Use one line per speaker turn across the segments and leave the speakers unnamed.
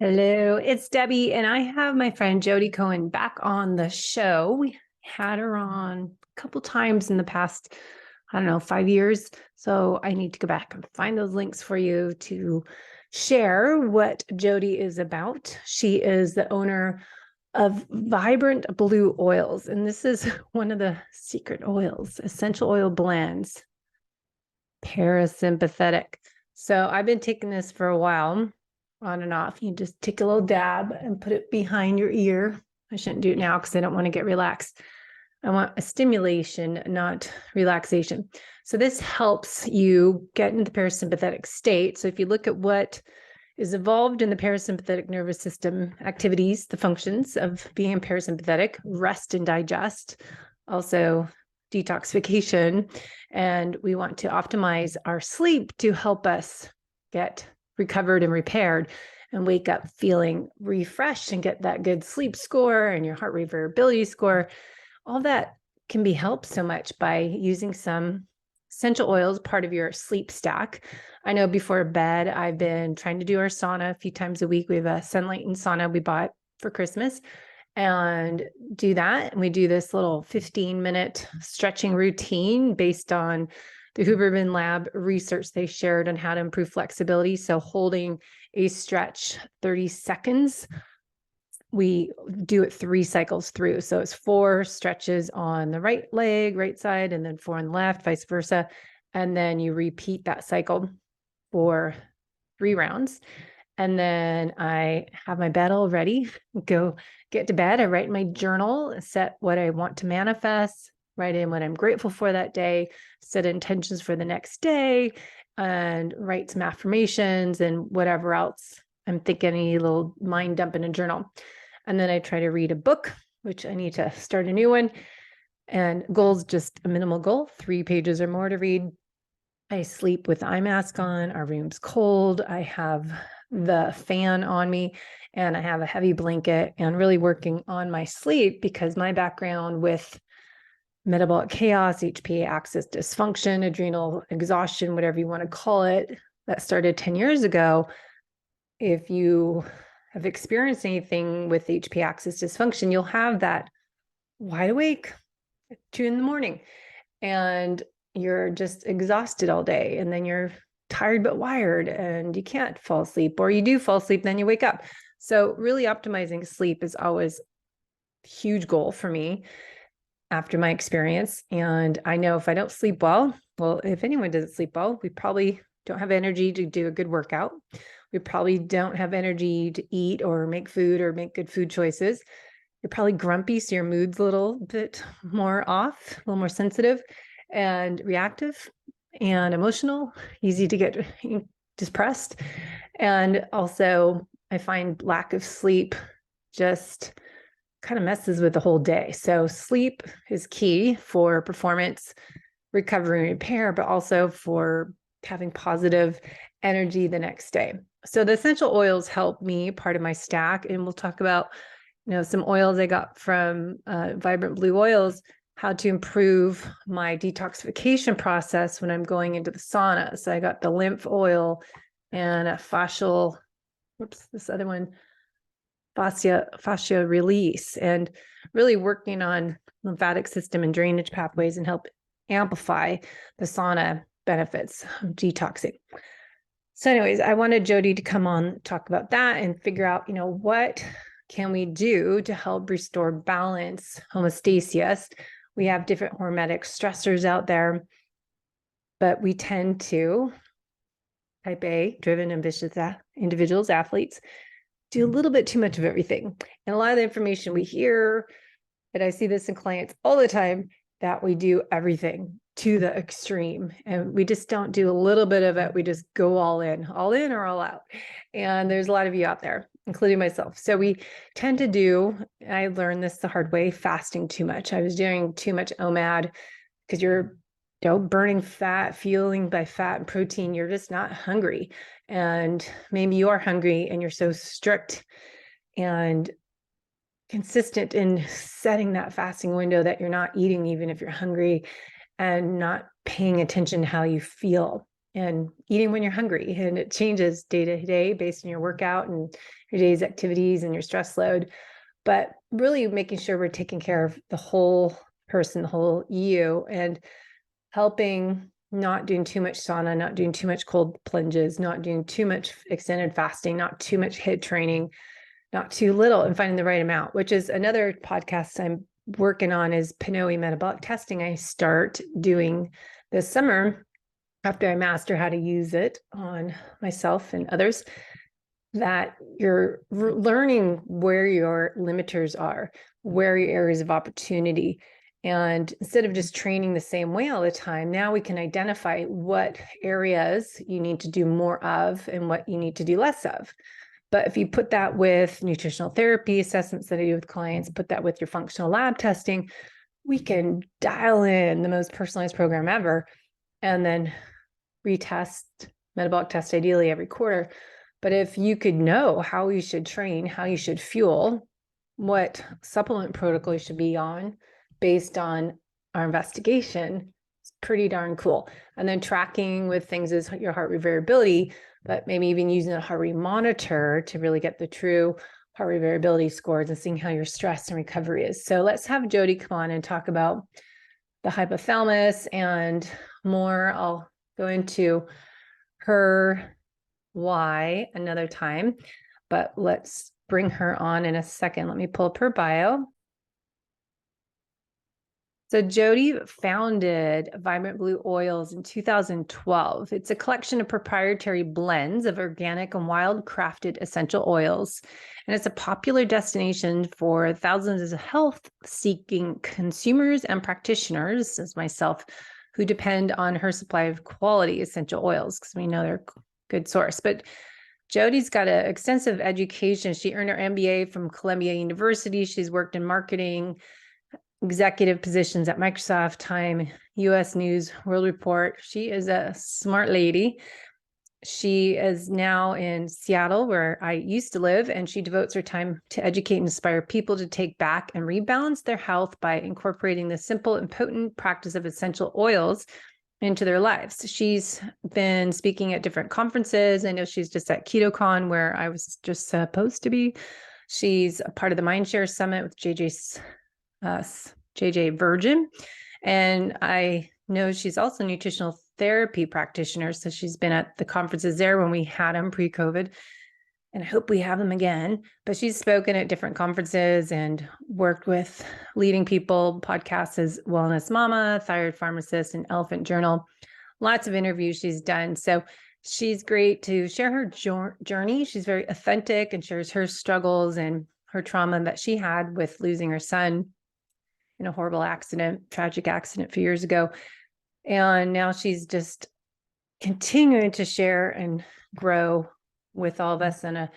Hello, it's Debbie, and I have my friend Jodi Cohen back on the show. We had her on a couple times in the past, I don't know, 5 years. So I need to go back and find those links for you to share what Jodi is about. She is the owner of Vibrant Blue Oils, and this is one of the secret oils, essential oil blends, parasympathetic. So I've been taking this for a while, on and off. You just take a little dab and put it behind your ear. I shouldn't do it now because I don't want to get relaxed. I want a stimulation, not relaxation. So this helps you get into the parasympathetic state. So if you look at what is involved in the parasympathetic nervous system activities, the functions of being parasympathetic, rest and digest, also detoxification, and we want to optimize our sleep to help us get recovered and repaired and wake up feeling refreshed and get that good sleep score and your heart rate variability score. All that can be helped so much by using some essential oils, part of your sleep stack. I know before bed, I've been trying to do our sauna a few times a week. We have a sunlight and sauna we bought for Christmas and do that. And we do this little 15-minute stretching routine based on the Huberman Lab research they shared on how to improve flexibility. So holding a stretch 30 seconds, we do it 3 cycles through. So it's 4 stretches on the right leg, right side, and then 4 on the left, vice versa. And then you repeat that cycle for 3 rounds. And then I have my bed all ready, go get to bed. I write in my journal, set what I want to manifest, write in what I'm grateful for that day, set intentions for the next day, and write some affirmations and whatever else I'm thinking, any little mind dump in a journal. And then I try to read a book, which I need to start a new one. And goals, just a minimal goal, 3 pages or more to read. I sleep with the eye mask on. Our room's cold. I have the fan on me and I have a heavy blanket, and really working on my sleep because my background with metabolic chaos, HPA axis dysfunction, adrenal exhaustion, whatever you want to call it, that started 10 years ago. If you have experienced anything with HPA axis dysfunction, you'll have that wide awake at 2 a.m. and you're just exhausted all day, and then you're tired but wired and you can't fall asleep, or you do fall asleep, then you wake up. So really optimizing sleep is always a huge goal for me after my experience. And I know if I don't sleep well, if anyone doesn't sleep well, we probably don't have energy to do a good workout. We probably don't have energy to eat or make food or make good food choices. You're probably grumpy, so your mood's a little bit more off, a little more sensitive and reactive and emotional, easy to get depressed. And also, I find lack of sleep just kind of messes with the whole day. So sleep is key for performance, recovery, and repair, but also for having positive energy the next day. So the essential oils help me, part of my stack, and we'll talk about, some oils I got from Vibrant Blue Oils, how to improve my detoxification process when I'm going into the sauna. So I got the lymph oil and a fascia release, and really working on lymphatic system and drainage pathways and help amplify the sauna benefits of detoxing. So anyways, I wanted Jodi to come on, talk about that and figure out, what can we do to help restore balance, homeostasis. We have different hormetic stressors out there, but we tend to, type A, driven, ambitious individuals, athletes, do a little bit too much of everything. And a lot of the information we hear, and I see this in clients all the time, that we do everything to the extreme and we just don't do a little bit of it. We just go all in or all out. And there's a lot of you out there, including myself. So we tend to do, I learned this the hard way, fasting too much. I was doing too much OMAD because you're burning fat, fueling by fat and protein. You're just not hungry. And maybe you are hungry and you're so strict and consistent in setting that fasting window that you're not eating even if you're hungry, and not paying attention to how you feel. and eating when you're hungry. And it changes day to day based on your workout and your day's activities and your stress load. But really making sure we're taking care of the whole person, the whole you, and helping, not doing too much sauna, not doing too much cold plunges, not doing too much extended fasting, not too much HIIT training, not too little, and finding the right amount, which is another podcast I'm working on, is PNOE metabolic testing. I start doing this summer after I master how to use it on myself and others, that you're learning where your limiters are, where your areas of opportunity. And instead of just training the same way all the time, now we can identify what areas you need to do more of and what you need to do less of. But if you put that with nutritional therapy assessments that I do with clients, put that with your functional lab testing, we can dial in the most personalized program ever, and then retest, metabolic test ideally every quarter. But if you could know how you should train, how you should fuel, what supplement protocol you should be on based on our investigation, it's pretty darn cool. And then tracking with things as your heart rate variability, but maybe even using a heart rate monitor to really get the true heart rate variability scores and seeing how your stress and recovery is. So let's have Jodi come on and talk about the hypothalamus and more. I'll go into her why another time, but let's bring her on in a second. Let me pull up her bio. So Jodi founded Vibrant Blue Oils in 2012. It's a collection of proprietary blends of organic and wild crafted essential oils. And it's a popular destination for thousands of health-seeking consumers and practitioners, as myself, who depend on her supply of quality essential oils, because we know they're a good source. But Jodi's got an extensive education. She earned her MBA from Columbia University. She's worked in marketing, executive positions at Microsoft, Time, US News, World Report. She is a smart lady. She is now in Seattle, where I used to live, and she devotes her time to educate and inspire people to take back and rebalance their health by incorporating the simple and potent practice of essential oils into their lives. She's been speaking at different conferences. I know she's just at KetoCon, where I was just supposed to be. She's a part of the Mindshare Summit with JJ Virgin. And I know she's also a nutritional therapy practitioner. So she's been at the conferences there when we had them pre-COVID, and I hope we have them again. But she's spoken at different conferences and worked with leading people, podcasts as Wellness Mama, Thyroid Pharmacist, and Elephant Journal. Lots of interviews she's done. So she's great to share her journey. She's very authentic and shares her struggles and her trauma that she had with losing her son in a horrible accident, tragic accident a few years ago. And now she's just continuing to share and grow with all of us and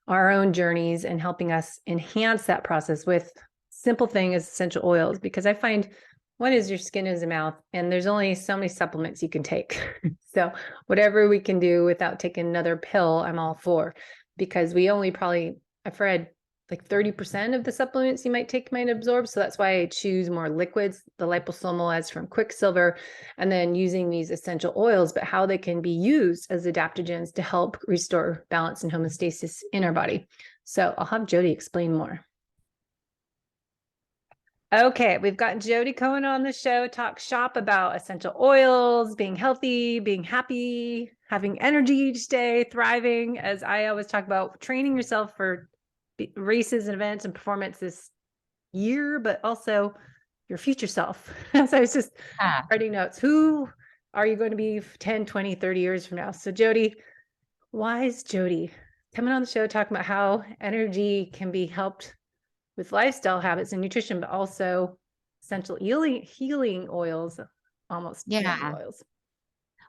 our own journeys, and helping us enhance that process with simple thing as essential oils. Because I find, one is your skin is a mouth, and there's only so many supplements you can take. So whatever we can do without taking another pill, I'm all for, because we only probably, I've read, like 30% of the supplements you might take might absorb. So that's why I choose more liquids, the liposomal as from Quicksilver, and then using these essential oils, but how they can be used as adaptogens to help restore balance and homeostasis in our body. So I'll have Jodi explain more. Okay, we've got Jodi Cohen on the show, talk shop about essential oils, being healthy, being happy, having energy each day, thriving, as I always talk about, training yourself for races and events and performance this year, but also your future self. So I was just writing notes. Who are you going to be 10, 20, 30 years from now? So Jodi, why is Jodi coming on the show talking about how energy can be helped with lifestyle habits and nutrition, but also essential healing oils, almost healing oils?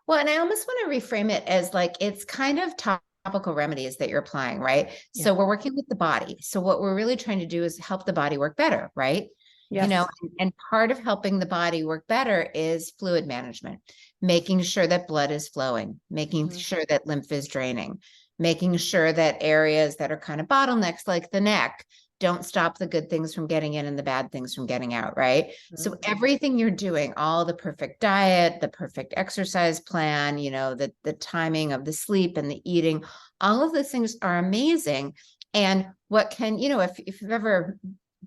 Well, and I almost want to reframe it as like, it's kind of topical remedies that you're applying, right? Yeah. So we're working with the body. So what we're really trying to do is help the body work better, right? Yes. You know, and part of helping the body work better is fluid management, making sure that blood is flowing, making sure that lymph is draining, making sure that areas that are kind of bottlenecks, like the neck, don't stop the good things from getting in and the bad things from getting out, right? So everything you're doing, all the perfect diet, the perfect exercise plan, the timing of the sleep and the eating, all of those things are amazing. And what can, if you've ever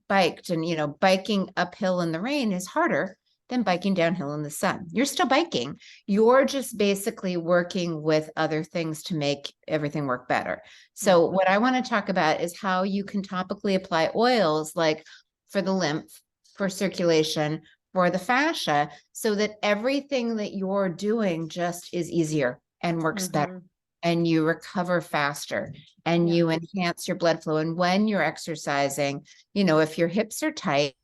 biked and, biking uphill in the rain is harder than biking downhill in the sun. You're still biking. You're just basically working with other things to make everything work better. So what I want to talk about is how you can topically apply oils like for the lymph, for circulation, for the fascia, so that everything that you're doing just is easier and works better. And you recover faster and you enhance your blood flow. And when you're exercising, if your hips are tight,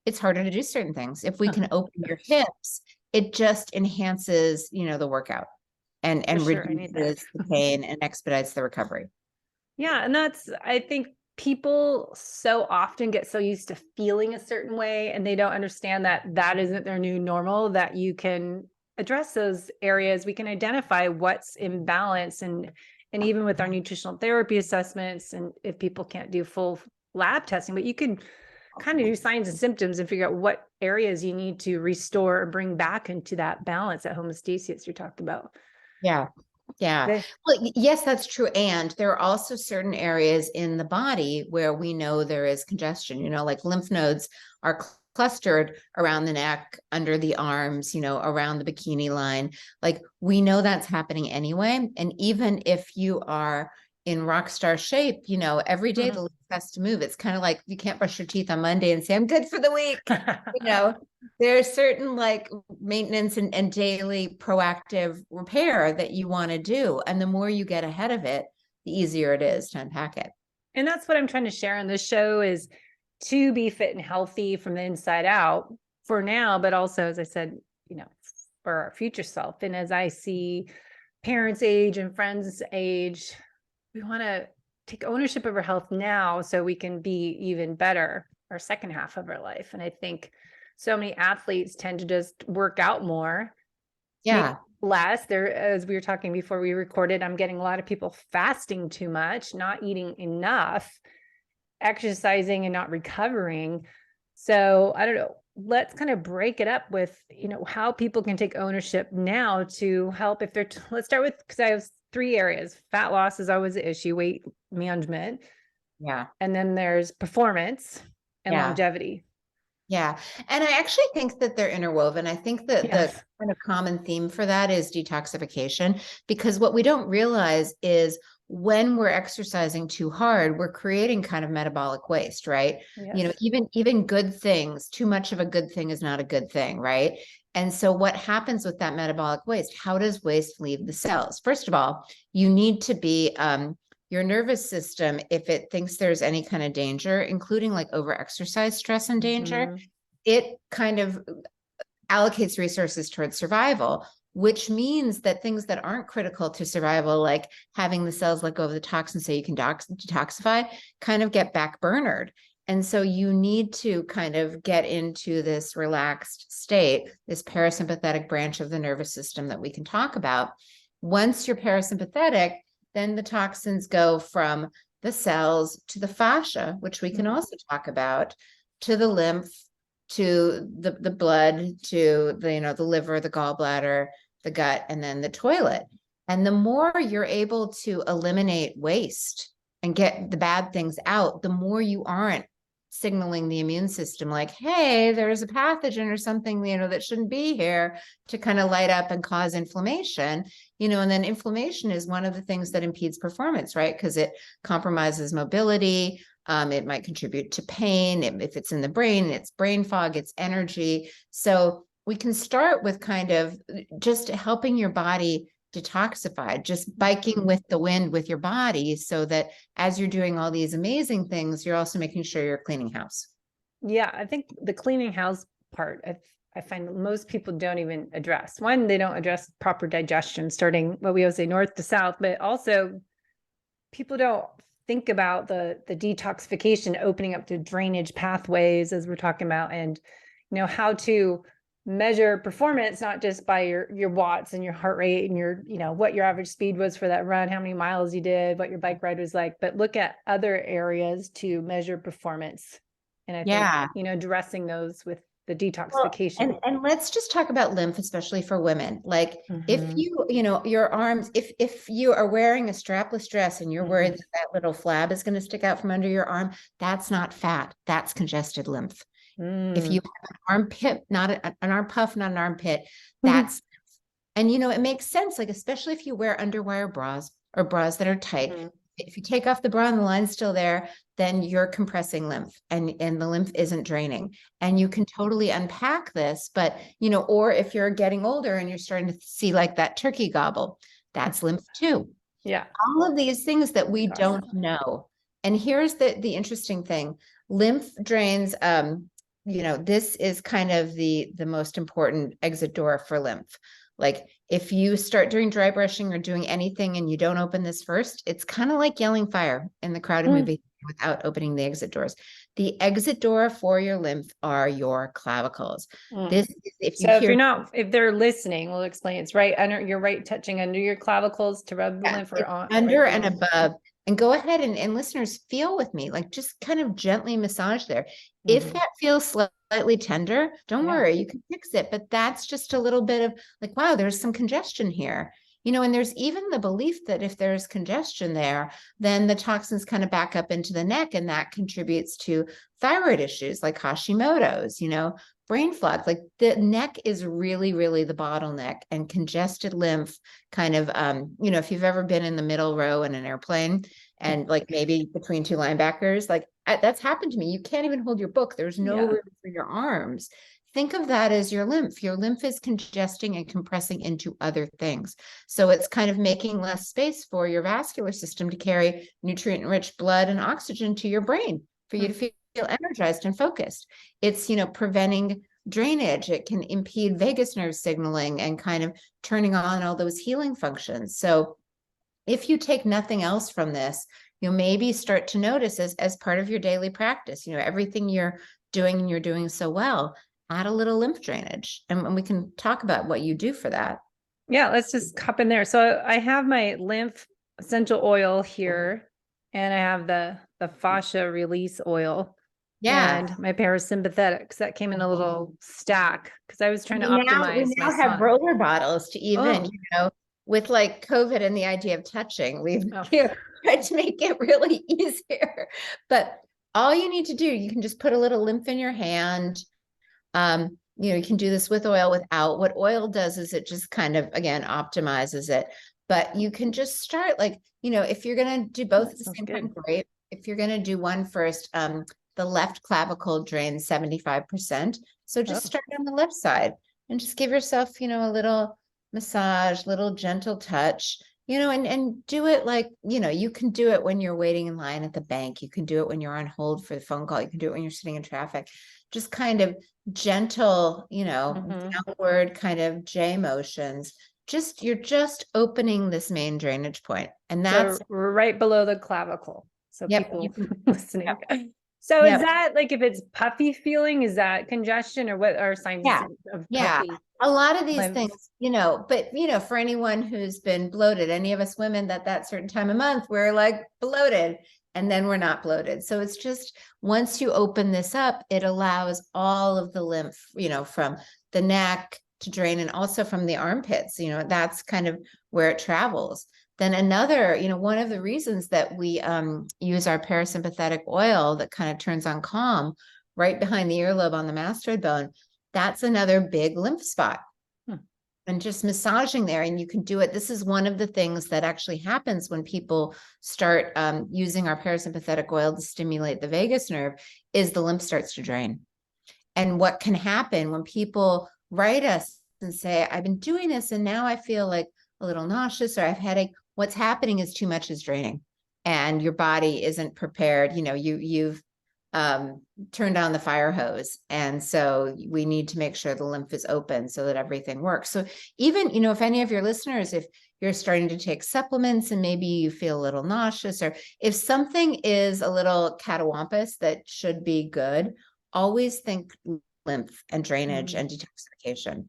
it's harder to do certain things. If we can open your hips, it just enhances, the workout and reduces the pain and expedites the recovery.
Yeah. And I think people so often get so used to feeling a certain way and they don't understand that isn't their new normal, that you can address those areas. We can identify what's imbalanced and even with our nutritional therapy assessments, and if people can't do full lab testing, but you can kind of do signs and symptoms and figure out what areas you need to restore or bring back into that balance, that homeostasis you're talking about.
Yeah. Yeah. Well, yes, that's true. And there are also certain areas in the body where we know there is congestion, like lymph nodes are clustered around the neck, under the arms, around the bikini line. Like we know that's happening anyway. And even if you are in rock star shape, every day the lymph has to move. It's kind of like you can't brush your teeth on Monday and say, I'm good for the week. There's certain like maintenance and daily proactive repair that you want to do. And the more you get ahead of it, the easier it is to unpack it.
And that's what I'm trying to share on this show, is to be fit and healthy from the inside out for now, but also, as I said, for our future self. And as I see parents age and friends age, we want to take ownership of our health now so we can be even better our second half of our life. And I think so many athletes tend to just work out more.
Yeah.
Less. There, as we were talking before we recorded, I'm getting a lot of people fasting too much, not eating enough, exercising and not recovering. So I don't know. Let's kind of break it up with, how people can take ownership now to help if they're, let's start with, because I have 3 areas. Fat loss is always the issue, weight management.
Yeah.
And then there's performance and longevity.
Yeah. And I actually think that they're interwoven. I think that the kind of common theme for that is detoxification, because what we don't realize is when we're exercising too hard, we're creating kind of metabolic waste, right?
Yes.
Even good things, too much of a good thing is not a good thing, right? And so what happens with that metabolic waste? How does waste leave the cells? First of all, you need to be, your nervous system, if it thinks there's any kind of danger, including like overexercise, stress and danger, it kind of allocates resources towards survival, which means that things that aren't critical to survival, like having the cells let go of the toxin so you can detoxify, kind of get backburnered. And so you need to kind of get into this relaxed state, this parasympathetic branch of the nervous system that we can talk about. Once you're parasympathetic, then the toxins go from the cells to the fascia, which we can also talk about, to the lymph, to the blood, to the liver, the gallbladder, the gut, and then the toilet. And the more you're able to eliminate waste and get the bad things out, the more you aren't signaling the immune system like, hey, there's a pathogen or something, that shouldn't be here, to kind of light up and cause inflammation, and then inflammation is one of the things that impedes performance, right? Because it compromises mobility. It might contribute to pain. If it's in the brain, it's brain fog, it's energy. So we can start with kind of just helping your body detoxify, just biking with the wind with your body, so that as you're doing all these amazing things, you're also making sure you're cleaning house.
Yeah, I think the cleaning house part, I find most people don't even address. One, they don't address proper digestion, starting what we always say north to south, but also people don't think about the detoxification, opening up the drainage pathways, as we're talking about, and how to measure performance, not just by your watts and your heart rate and your, what your average speed was for that run, how many miles you did, what your bike ride was like, but look at other areas to measure performance. And I think, addressing those with the detoxification.
Well, and let's just talk about lymph, especially for women. Like if you, your arms, if you are wearing a strapless dress and you're worried that that little flab is going to stick out from under your arm, that's not fat. That's congested lymph. If you have an armpit, not an arm puff, not an armpit, that's, and it makes sense. Like, especially if you wear underwire bras or bras that are tight, if you take off the bra and the line's still there, then you're compressing lymph and the lymph isn't draining. And you can totally unpack this, but, or if you're getting older and you're starting to see like that turkey gobble, that's lymph too.
Yeah.
All of these things that we don't know. And here's the interesting thing. Lymph drains, this is kind of the most important exit door for lymph. Like if you start doing dry brushing or doing anything and you don't open this first, it's kind of like yelling fire in the crowded movie without opening the exit doors. The exit door for your lymph are your clavicles. This is
if they're listening, we'll explain. It's right under your touching under your clavicles to rub the lymph or on
under and above. And go ahead and listeners, feel with me, like just kind of gently massage there. If that feels slightly tender, don't worry, you can fix it. But that's just a little bit of like, wow, there's some congestion here. And there's even the belief that if there's congestion there, then the toxins kind of back up into the neck, and that contributes to thyroid issues like Hashimoto's, brain fog. Like the neck is really, really the bottleneck, and congested lymph kind of, if you've ever been in the middle row in an airplane and like maybe between two linebackers, like that's happened to me. You can't even hold your book. There's no room for your arms. Think of that as your lymph. Your lymph is congesting and compressing into other things. So it's kind of making less space for your vascular system to carry nutrient-rich blood and oxygen to your brain for you to feel energized and focused. It's, preventing drainage. It can impede vagus nerve signaling and kind of turning on all those healing functions. So if you take nothing else from this, you'll maybe start to notice as part of your daily practice, everything you're doing and you're doing so well, add a little lymph drainage, and we can talk about what you do for that.
Yeah, let's just hop in there. So I have my lymph essential oil here, and I have the fascia release oil.
Yeah.
And my parasympathetics that came in a little stack because I was trying to optimize.
We now have roller bottles to even, with like COVID and the idea of touching, we've tried to make it really easier. But all you need to do, you can just put a little lymph in your hand. You can do this with oil, without. What oil does is it just kind of, again, optimizes it. But you can just start like, if you're going to do both at the same time, great. If you're going to do one first, the left clavicle drains 75%. So just start on the left side and just give yourself, a little massage, little gentle touch, and do it like, you can do it when you're waiting in line at the bank. You can do it when you're on hold for the phone call. You can do it when you're sitting in traffic. Just kind of gentle, downward kind of J motions. You're just opening this main drainage point. And that's
right below the clavicle. So people listening. So is that like, if it's puffy feeling, is that congestion, or what are signs of puffy?
A lot of these things, but for anyone who's been bloated, any of us women that certain time of month, we're like bloated, and then we're not bloated. So it's just, once you open this up, it allows all of the lymph, from the neck to drain, and also from the armpits, that's kind of where it travels. Then another, one of the reasons that we use our parasympathetic oil that kind of turns on calm right behind the earlobe on the mastoid bone, that's another big lymph spot. And just massaging there, and you can do it. This is one of the things that actually happens when people start using our parasympathetic oil to stimulate the vagus nerve, is the lymph starts to drain. And what can happen when people write us and say, I've been doing this and now I feel like a little nauseous, or I have headache. What's happening is too much is draining, and your body isn't prepared. You've turned on the fire hose. And so we need to make sure the lymph is open so that everything works. So even, if any of your listeners, if you're starting to take supplements and maybe you feel a little nauseous, or if something is a little catawampus that should be good, always think lymph and drainage and detoxification.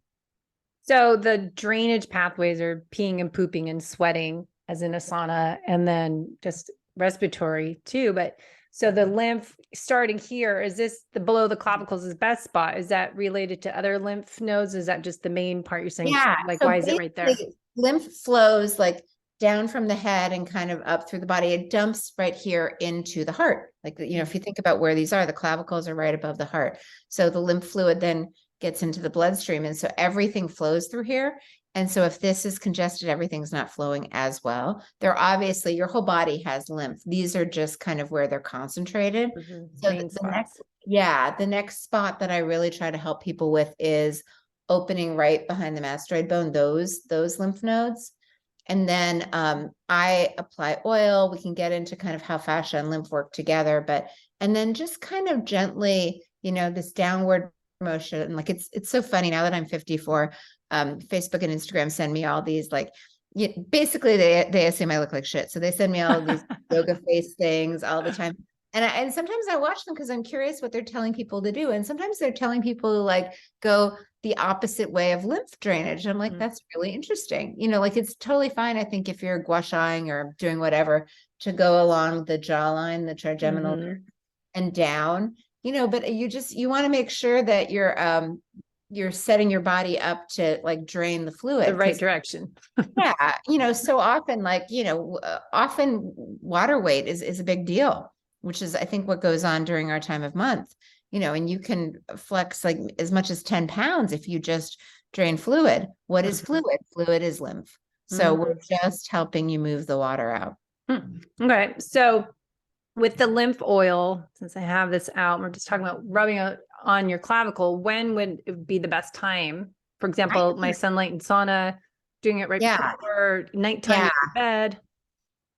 So the drainage pathways are peeing and pooping and sweating as in a sauna, and then just respiratory too. But so the lymph starting here, is this the below the clavicles is best spot? Is that related to other lymph nodes? Is that just the main part you're saying?
Yeah.
Like,
So
why is it right there?
lymph flows like down from the head and kind of up through the body. It dumps right here into the heart. Like, you know, if you think about where these are, the clavicles are right above the heart. So the lymph fluid then gets into the bloodstream. And so everything flows through here. And so if this is congested, everything's not flowing as well. They're obviously, your whole body has lymph. These are just kind of where they're concentrated. So the next spot that I really try to help people with is opening right behind the mastoid bone, those lymph nodes. And then I apply oil. We can get into kind of how fascia and lymph work together, and then just kind of gently, you know, this downward motion. Like it's so funny now that I'm 54, Facebook and Instagram send me all these, like, basically they assume I look like shit. So they send me all these yoga face things all the time. And sometimes I watch them because I'm curious what they're telling people to do. And sometimes they're telling people to like go the opposite way of lymph drainage. I'm like, that's really interesting. You know, like it's totally fine. I think if you're gua shaing or doing whatever, to go along the jawline, the trigeminal and down, you know, but you want to make sure that you're setting your body up to like drain the fluid
the right direction.
Yeah. You know, so often, like, you know, often water weight is a big deal, which is, I think, what goes on during our time of month, you know, and you can flex like as much as 10 pounds if you just drain fluid. What is fluid? Fluid is lymph. So we're just helping you move the water out.
Okay. So with the lymph oil, since I have this out, we're just talking about rubbing on your clavicle. When would it be the best time? For example, my sunlight and sauna, doing it right before nighttime in bed.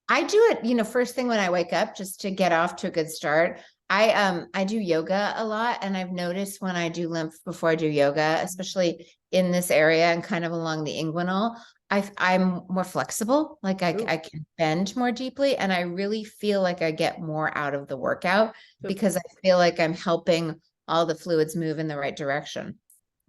I do it, you know, first thing when I wake up, just to get off to a good start. I do yoga a lot, and I've noticed when I do lymph before I do yoga, especially in this area and kind of along the inguinal, I'm more flexible. Like I can bend more deeply, and I really feel like I get more out of the workout because I feel like I'm helping all the fluids move in the right direction.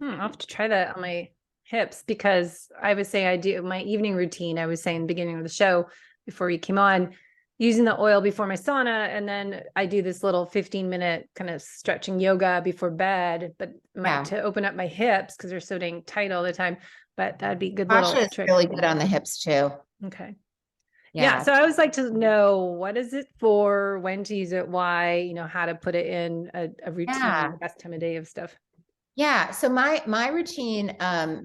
I'll have to try that on my hips, because I was saying I do my evening routine. I was saying in the beginning of the show before you came on, using the oil before my sauna, and then I do this little 15-minute kind of stretching yoga before bed, but to open up my hips because they're so dang tight all the time. But that'd be a good little trick.
Really good on the hips too.
Okay. Yeah. So I always like to know, what is it for, when to use it, why, you know, how to put it in a routine, the best time of day of stuff.
Yeah. So my routine,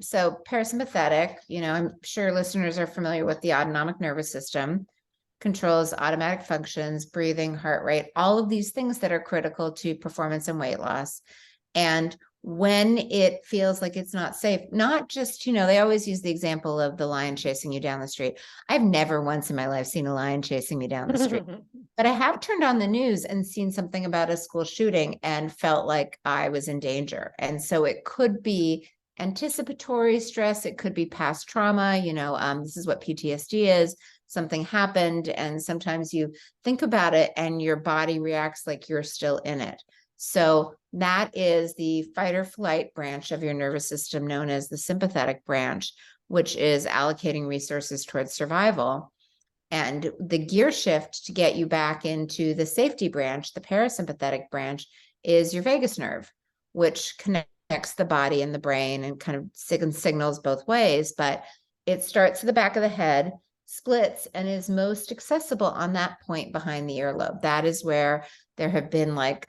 so parasympathetic, you know, I'm sure listeners are familiar with the autonomic nervous system, controls automatic functions, breathing, heart rate, all of these things that are critical to performance and weight loss. And when it feels like it's not safe, not just, you know, they always use the example of the lion chasing you down the street. I've never once in my life seen a lion chasing me down the street, but I have turned on the news and seen something about a school shooting and felt like I was in danger. And so it could be anticipatory stress. It could be past trauma. You know, this is what PTSD is. Something happened, and sometimes you think about it and your body reacts like you're still in it. So that is the fight or flight branch of your nervous system, known as the sympathetic branch, which is allocating resources towards survival. And the gear shift to get you back into the safety branch, the parasympathetic branch, is your vagus nerve, which connects the body and the brain and kind of signals both ways. But it starts at the back of the head, splits, and is most accessible on that point behind the earlobe. That is where there have been like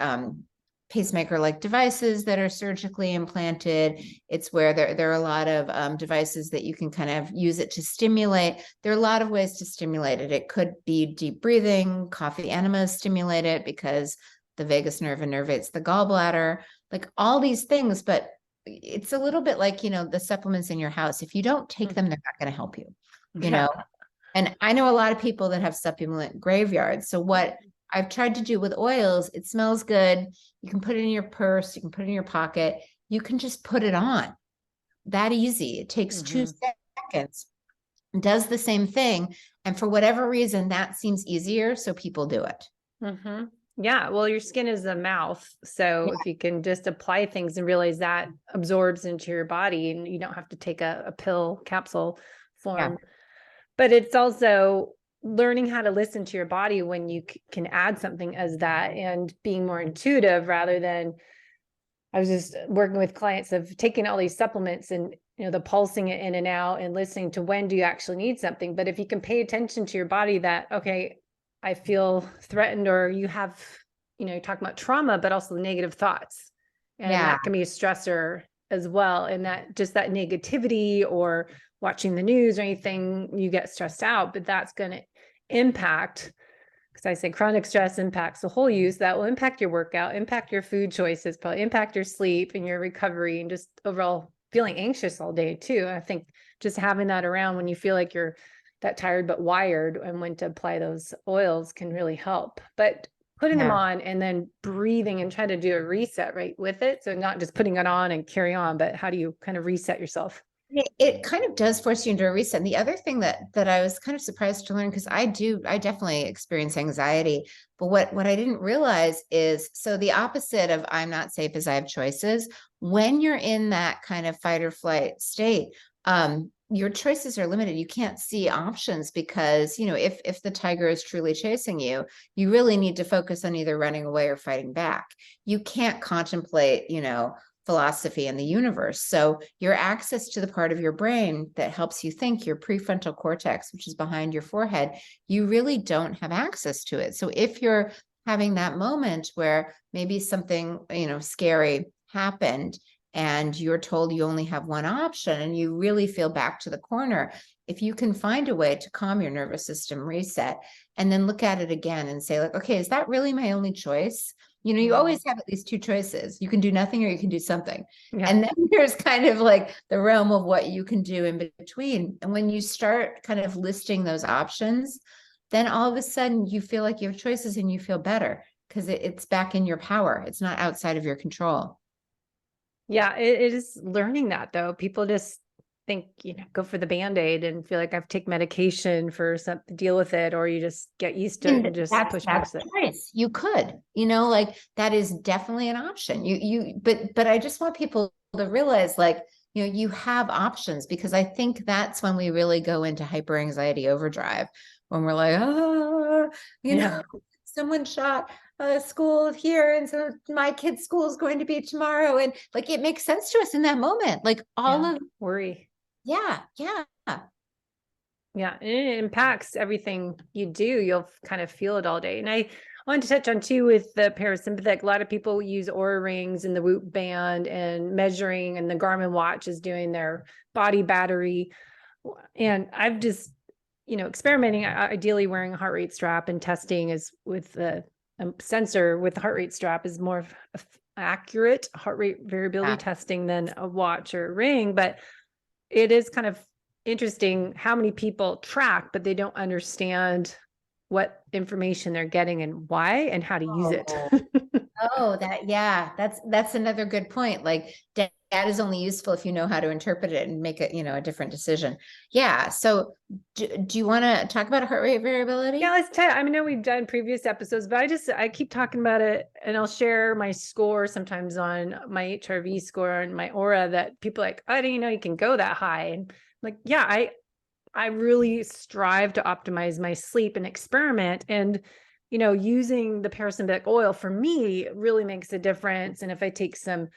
pacemaker-like devices that are surgically implanted. It's where there are a lot of devices that you can kind of use it to stimulate. There are a lot of ways to stimulate it. It could be deep breathing, coffee enemas stimulate it because the vagus nerve innervates the gallbladder, like all these things. But it's a little bit like, you know, the supplements in your house. If you don't take them, they're not going to help you, you know? And I know a lot of people that have supplement graveyards. So what I've tried to do with oils, it smells good. You can put it in your purse. You can put it in your pocket. You can just put it on. That easy. It takes 2 seconds. It does the same thing. And for whatever reason, that seems easier. So people do it.
Yeah, well, your skin is a mouth. So
Yeah.
if you can just apply things and realize that absorbs into your body and you don't have to take a pill capsule
Yeah.
form. But it's also learning how to listen to your body when you can add something as that and being more intuitive rather than I was just working with clients of taking all these supplements and the pulsing it in and out and listening to when do you actually need something. But if you can pay attention to your body that, okay, I feel threatened, or you have, you talk about trauma, but also the negative thoughts. And
Yeah.
that can be a stressor as well. And that just that negativity or watching the news or anything, you get stressed out, but that's going to impact, because I say chronic stress impacts the whole use. That will impact your workout, impact your food choices, probably impact your sleep and your recovery and just overall feeling anxious all day too. I think just having that around when you feel like you're that tired but wired and when to apply those oils can really help. But putting them
Yeah.
on and then breathing and try to do a reset right with it. So not just putting it on and carry on, but how do you kind of reset yourself?
It kind of does force you into a reset. And the other thing that I was kind of surprised to learn, because I definitely experience anxiety, but what I didn't realize is, so the opposite of I'm not safe is I have choices. When you're in that kind of fight or flight state, your choices are limited. You can't see options because, if the tiger is truly chasing you, you really need to focus on either running away or fighting back. You can't contemplate, philosophy in the universe. So your access to the part of your brain that helps you think, your prefrontal cortex, which is behind your forehead, you really don't have access to it. So if you're having that moment where maybe something, scary happened and you're told you only have one option and you really feel back to the corner, if you can find a way to calm your nervous system, reset, and then look at it again and say like, okay, is that really my only choice? You always have at least two choices. You can do nothing or you can do something.
Yeah.
And then there's kind of like the realm of what you can do in between. And when you start kind of listing those options, then all of a sudden you feel like you have choices and you feel better because it's back in your power. It's not outside of your control.
Yeah, it is learning that though. People just think, go for the Band-Aid and feel like I've taken medication for something, deal with it, or you just get used to it and just push
That's
past it.
choice. You could, like that is definitely an option. But I just want people to realize like, you have options, because I think that's when we really go into hyper anxiety overdrive, when we're like, someone shot a school here, and so my kid's school is going to be tomorrow. And like, it makes sense to us in that moment. Like all of
worry.
Yeah.
Yeah, and it impacts everything you do. You'll kind of feel it all day. And I wanted to touch on too with the parasympathetic. A lot of people use Aura rings and the Whoop band and measuring, and the Garmin watch is doing their body battery. And I've just, experimenting, ideally wearing a heart rate strap, and testing is with the sensor with the heart rate strap is more accurate heart rate variability testing than a watch or a ring. But it is kind of interesting how many people track, but they don't understand what information they're getting and why and how to use it.
That's another good point. Like that is only useful if you know how to interpret it and make it, a different decision. Yeah. So do you want to talk about heart rate variability?
Yeah, let's tell you. I know we've done previous episodes, but I keep talking about it, and I'll share my score sometimes on my HRV score and my Aura that people are like, I didn't know you can go that high. And like, yeah, I really strive to optimize my sleep and experiment, and using the parasympathetic oil for me really makes a difference. And if I take some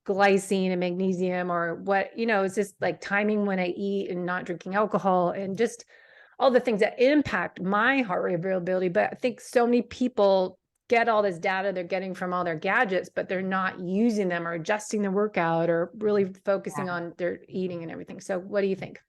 glycine and magnesium or what, it's just like timing when I eat and not drinking alcohol and just all the things that impact my heart rate variability. But I think so many people get all this data they're getting from all their gadgets, but they're not using them or adjusting their workout or really focusing on their eating and everything. So what do you think?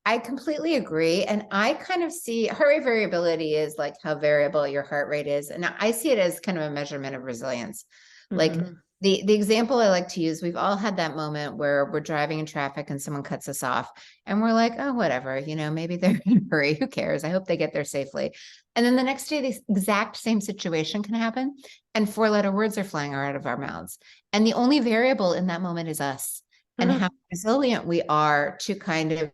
I completely agree. And I kind of see heart rate variability is like how variable your heart rate is. And I see it as kind of a measurement of resilience. Like the example I like to use, we've all had that moment where we're driving in traffic and someone cuts us off and we're like, oh, whatever, maybe they're in a hurry. Who cares? I hope they get there safely. And then the next day, the exact same situation can happen. And four-letter words are flying out of our mouths. And the only variable in that moment is us and how resilient we are to kind of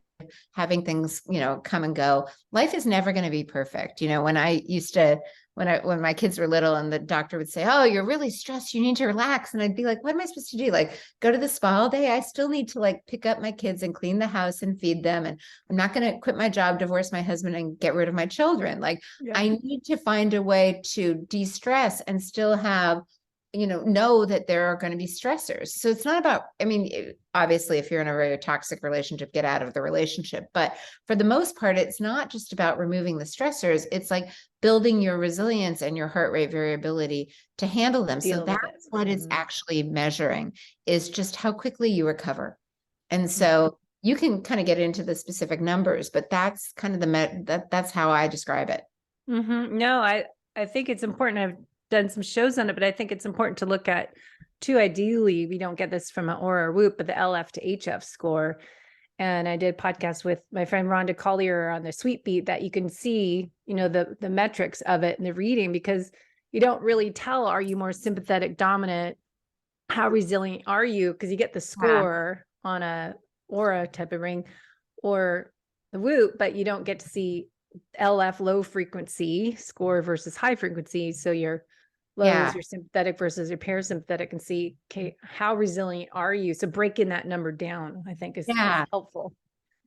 having things, come and go. Life is never going to be perfect. When I used to when my kids were little and the doctor would say, oh, you're really stressed, you need to relax. And I'd be like, what am I supposed to do? Like go to the spa all day? I still need to like pick up my kids and clean the house and feed them. And I'm not going to quit my job, divorce my husband, and get rid of my children. Like I need to find a way to de-stress and still have, know that there are going to be stressors. So it's not about, I mean, obviously if you're in a very toxic relationship, get out of the relationship. But for the most part, it's not just about removing the stressors. It's like building your resilience and your heart rate variability to handle them. So that's what it's actually measuring, is just how quickly you recover. And so you can kind of get into the specific numbers, but that's kind of that's how I describe it.
No, I think it's important. I've done some shows on it, but I think it's important to look at too. Ideally, we don't get this from an Oura or Whoop, but the LF to HF score. And I did a podcast with my friend Rhonda Collier on the Sweet Beat, that you can see, the metrics of it and the reading, because you don't really tell, are you more sympathetic dominant? How resilient are you? Because you get the score on a Oura type of ring or the Whoop, but you don't get to see LF, low frequency score versus high frequency. So your low is your sympathetic versus your parasympathetic, and see, okay, how resilient are you? So breaking that number down, I think is helpful.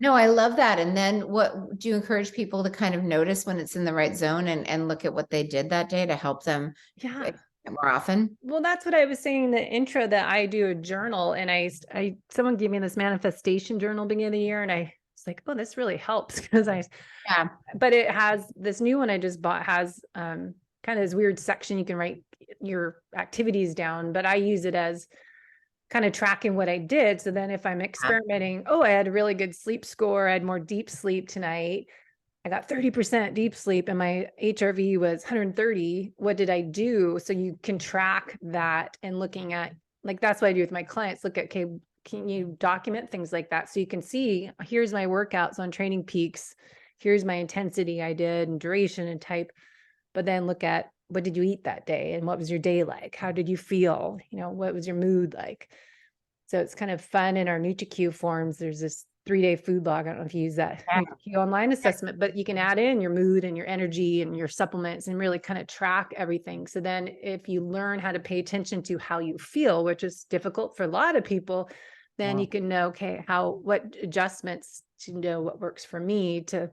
No, I love that. And then what do you encourage people to kind of notice when it's in the right zone and look at what they did that day to help them more often?
Well, that's what I was saying in the intro, that I do a journal, and someone gave me this manifestation journal beginning of the year, and I was like, oh, this really helps, because but it has this new one I just bought, has kind of this weird section you can write your activities down, but I use it as kind of tracking what I did. So then if I'm experimenting, I had a really good sleep score, I had more deep sleep tonight, I got 30% deep sleep and my HRV was 130. What did I do? So you can track that, and looking at, like, that's what I do with my clients. Look at, okay, can you document things like that? So you can see, here's my workouts on Training Peaks. Here's my intensity I did and duration and type. But then look at, what did you eat that day? And what was your day like? How did you feel? What was your mood like? So it's kind of fun. In our NutriQ forms, there's this 3-day food log. I don't know if you use that NutriQ online assessment, but you can add in your mood and your energy and your supplements and really kind of track everything. So then if you learn how to pay attention to how you feel, which is difficult for a lot of people, then you can know, okay, what adjustments to know what works for me to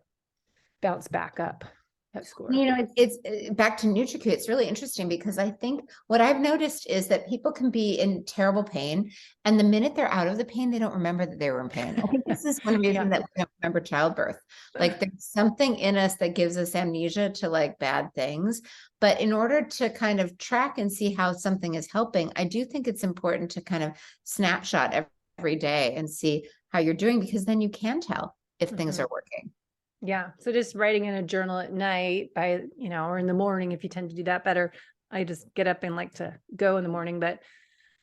bounce back up that score.
It's back to NutriQ. It's really interesting, because I think what I've noticed is that people can be in terrible pain, and the minute they're out of the pain, they don't remember that they were in pain. I think this is one reason that we don't remember childbirth. Like there's something in us that gives us amnesia to like bad things. But in order to kind of track and see how something is helping, I do think it's important to kind of snapshot every day and see how you're doing, because then you can tell if things are working.
Yeah. So just writing in a journal at night or in the morning, if you tend to do that better. I just get up and like to go in the morning, but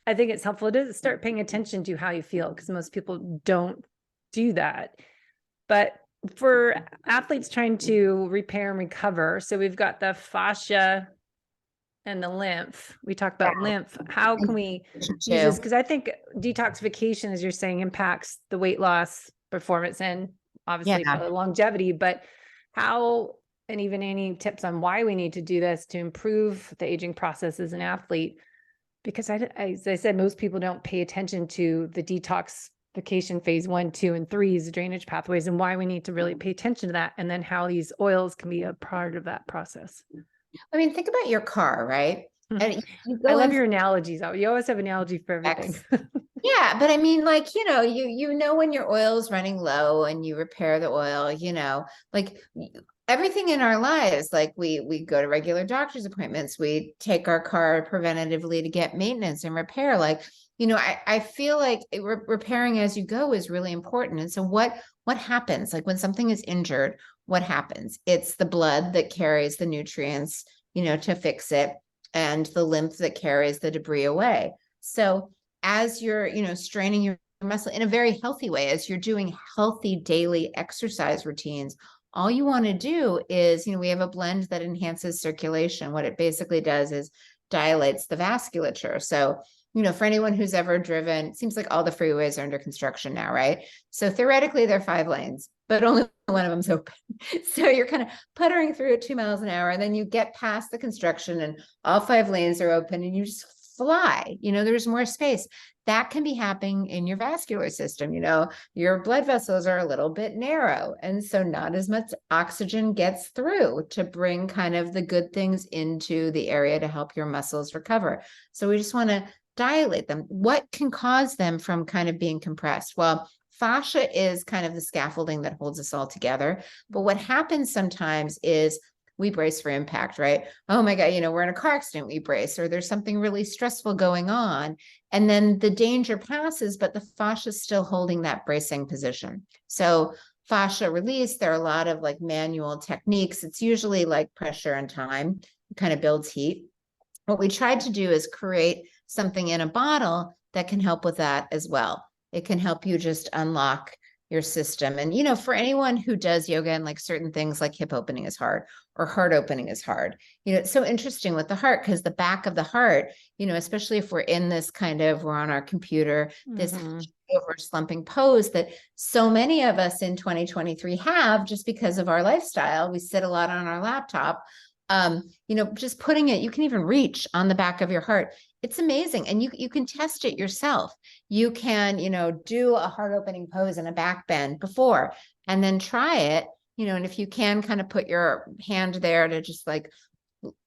I think it's helpful to start paying attention to how you feel, because most people don't do that. But for athletes trying to repair and recover, so we've got the fascia and the lymph. We talk about lymph. How can we use this? Because I think detoxification, as you're saying, impacts the weight loss performance and obviously longevity, but how, and even any tips on why we need to do this to improve the aging process as an athlete? Because as I said, most people don't pay attention to the detoxification phase 1, 2, and 3, the drainage pathways, and why we need to really pay attention to that. And then how these oils can be a part of that process.
I mean, think about your car, right?
And I love your analogies. You always have an analogy for everything.
Yeah, but I mean, like, you know when your oil is running low and you repair the oil, like everything in our lives, like we go to regular doctor's appointments, we take our car preventatively to get maintenance and repair. Like, I feel like repairing as you go is really important. And so what happens? Like when something is injured, what happens? It's the blood that carries the nutrients, to fix it, and the lymph that carries the debris away. So as you're, straining your muscle in a very healthy way, as you're doing healthy daily exercise routines, all you want to do is, we have a blend that enhances circulation. What it basically does is dilates the vasculature. So, for anyone who's ever driven, it seems like all the freeways are under construction now, right? So theoretically, they're 5 lanes, but only one of them's open. So you're kind of puttering through at 2 miles an hour, and then you get past the construction and all 5 lanes are open and you just fly, there's more space. That can be happening in your vascular system. Your blood vessels are a little bit narrow, and so not as much oxygen gets through to bring kind of the good things into the area to help your muscles recover. So we just want to dilate them. What can cause them from kind of being compressed? Well, fascia is kind of the scaffolding that holds us all together. But what happens sometimes is we brace for impact, right? Oh my God, we're in a car accident, we brace, or there's something really stressful going on. And then the danger passes, but the fascia is still holding that bracing position. So fascia release, there are a lot of like manual techniques. It's usually like pressure and time, it kind of builds heat. What we tried to do is create something in a bottle that can help with that as well. It can help you just unlock your system. And, for anyone who does yoga and like certain things like hip opening is hard or heart opening is hard, it's so interesting with the heart, because the back of the heart, especially if we're in this kind of, we're on our computer, this over slumping pose that so many of us in 2023 have just because of our lifestyle. We sit a lot on our laptop. Just putting it, you can even reach on the back of your heart. It's amazing. And you can test it yourself. You can, do a heart opening pose and a back bend before, and then try it, and if you can kind of put your hand there to just like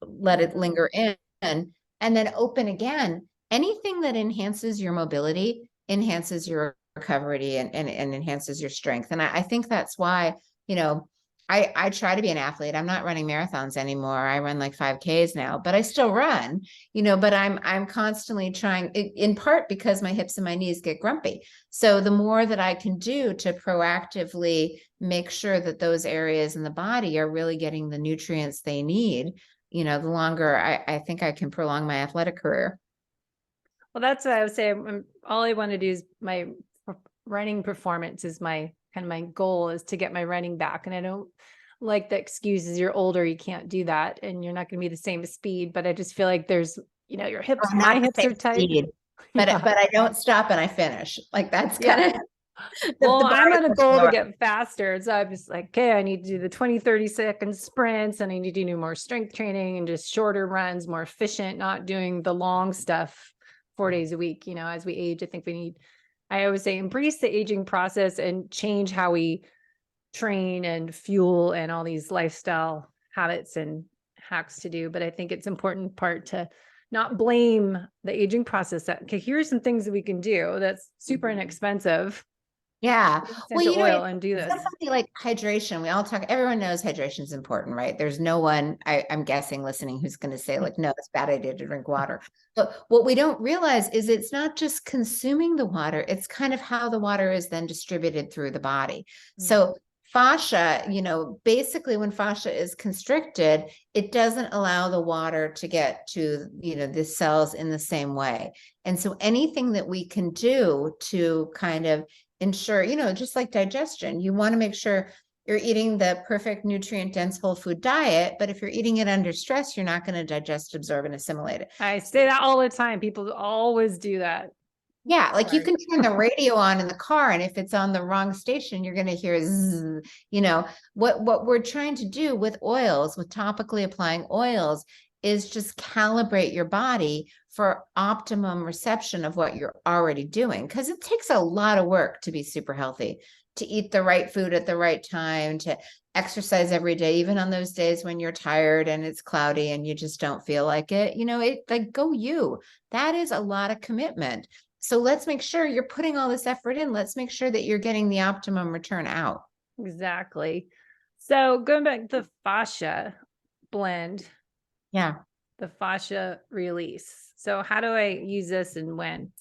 let it linger in and then open again. Anything that enhances your mobility enhances your recovery and enhances your strength. And I think that's why, I try to be an athlete. I'm not running marathons anymore. I run like 5Ks now, but I still run, but I'm constantly trying, in part because my hips and my knees get grumpy. So the more that I can do to proactively make sure that those areas in the body are really getting the nutrients they need, the longer I think I can prolong my athletic career.
Well, that's what I would say. All I want to do is my running performance is my goal is to get my running back. And I don't like the excuses. You're older, you can't do that, and you're not going to be the same speed. But I just feel like there's, your hips, my hips are tight.
Speed, but I don't stop and I finish. Like that's kind of.
Well, I'm on a goal to get faster. So I'm just like, okay, I need to do the 20, 30-second sprints, and I need to do more strength training and just shorter runs, more efficient, not doing the long stuff 4 days a week. As we age, I think I always say embrace the aging process and change how we train and fuel and all these lifestyle habits and hacks to do. But I think it's important part to not blame the aging process. Okay, here's some things that we can do that's super inexpensive.
Yeah.
Well, oil and do this.
Something like hydration. We all talk, everyone knows hydration is important, right? There's no one, I'm guessing, listening who's going to say like, no, it's a bad idea to drink water. But what we don't realize is it's not just consuming the water, it's kind of how the water is then distributed through the body. So fascia, basically when fascia is constricted, it doesn't allow the water to get to, the cells in the same way. And so anything that we can do to kind of ensure, just like digestion, you want to make sure you're eating the perfect nutrient dense whole food diet. But if you're eating it under stress, you're not going to digest, absorb, and assimilate it.
I say that all the time. People always do that.
Yeah, like you can turn the radio on in the car, and if it's on the wrong station, you're going to hear zzz. What we're trying to do with oils, with topically applying oils, is just calibrate your body for optimum reception of what you're already doing. Because it takes a lot of work to be super healthy, to eat the right food at the right time, to exercise every day, even on those days when you're tired and it's cloudy and you just don't feel like it. Go you. That is a lot of commitment. So let's make sure you're putting all this effort in. Let's make sure that you're getting the optimum return out.
Exactly. So going back to the fascia blend.
Yeah.
The fascia release. So how do I use this and when?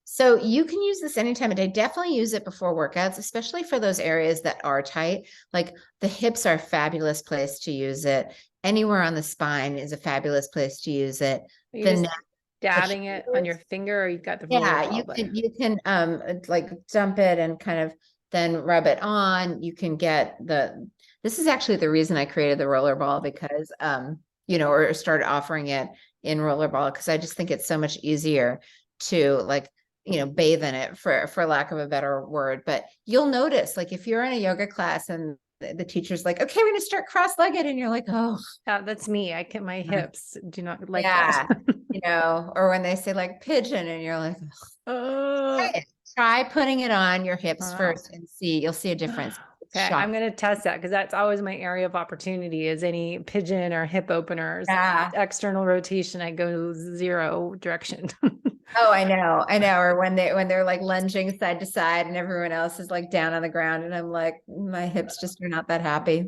So you can use this anytime of day. Definitely use it before workouts, especially for those areas that are tight. Like the hips are a fabulous place to use it. Anywhere on the spine is a fabulous place to use it. The neck,
dabbing it on your finger, or you've got the
you can like dump it and kind of then rub it on. You can get this is actually the reason I created the rollerball, because or started offering it in rollerball, because I just think it's so much easier to like, bathe in it for lack of a better word. But you'll notice, like, if you're in a yoga class and the teacher's like, okay, we're going to start cross-legged. And you're like, oh,
that's me. My hips do not like
yeah,
that.
or when they say like pigeon and you're like,
Oh,
try putting it on your hips
wow.
first and you'll see a difference.
Okay, I'm going to test that because that's always my area of opportunity is any pigeon or hip openers.
Yeah.
External rotation, I go 0 direction.
Oh, I know. Or when they're like lunging side to side and everyone else is like down on the ground and I'm like, my hips just are not that happy.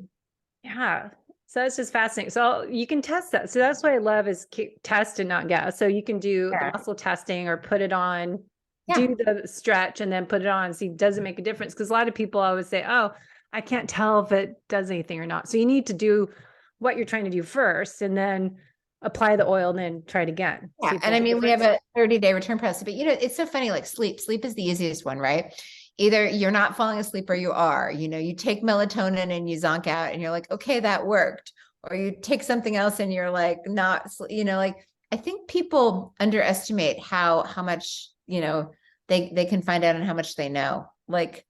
Yeah. So it's just fascinating. So you can test that. So that's what I love is test and not guess. So you can do the muscle testing or put it on, do the stretch and then put it on. See, does it make a difference? Because a lot of people always say, oh, I can't tell if it does anything or not. So you need to do what you're trying to do first and then apply the oil and then try it again.
Yeah. And I mean, we have a 30-day return process, but it's so funny, like sleep is the easiest one, right? Either you're not falling asleep or you are, you take melatonin and you zonk out and you're like, okay, that worked. Or you take something else and you're like, not, like, I think people underestimate how much, they can find out and how much they know. Like,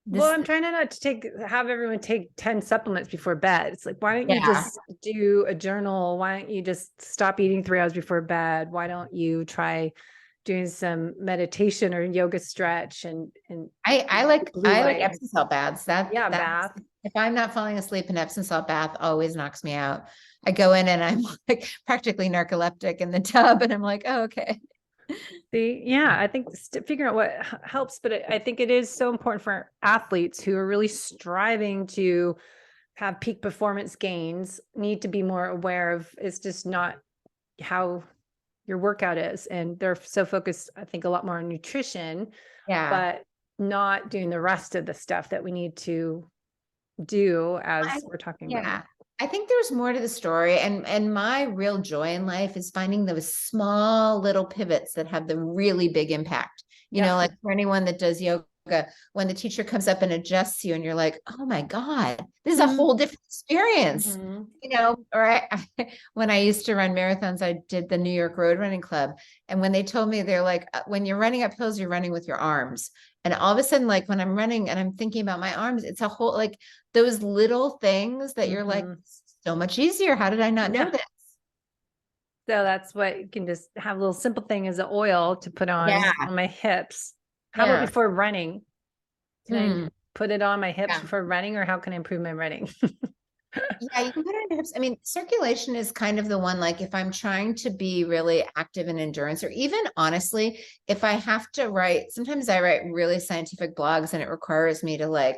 well, I'm trying not to have everyone take 10 supplements before bed. It's like, why don't you just do a journal? Why don't you just stop eating 3 hours before bed? Why don't you try doing some meditation or yoga stretch and
I like Epsom salt baths.
Bath.
If I'm not falling asleep, an Epsom salt bath always knocks me out. I go in and I'm like practically narcoleptic in the tub and I'm like, oh, okay.
I think figuring out what helps, but I think it is so important for athletes who are really striving to have peak performance gains, need to be more aware of it's just not how your workout is. And they're so focused, I think, a lot more on nutrition, but not doing the rest of the stuff that we need to do as we're talking about.
I think there's more to the story. And my real joy in life is finding those small little pivots that have the really big impact. Like for anyone that does yoga, when the teacher comes up and adjusts you and you're like, oh my God, this is a whole different experience. Or when I used to run marathons, I did the New York Road Running Club. And when they told me, they're like, when you're running up hills, you're running with your arms. And all of a sudden, like when I'm running and I'm thinking about my arms, it's a whole, like those little things that you're like, so much easier. How did I not know this?
So that's what you can just have a little simple thing as an oil to put on my hips. How about before running? Can I put it on my hips before running, or how can I improve my running?
You can put it on your hips. I mean, circulation is kind of the one, like if I'm trying to be really active in endurance, or even honestly, if I have to write, sometimes I write really scientific blogs and it requires me to like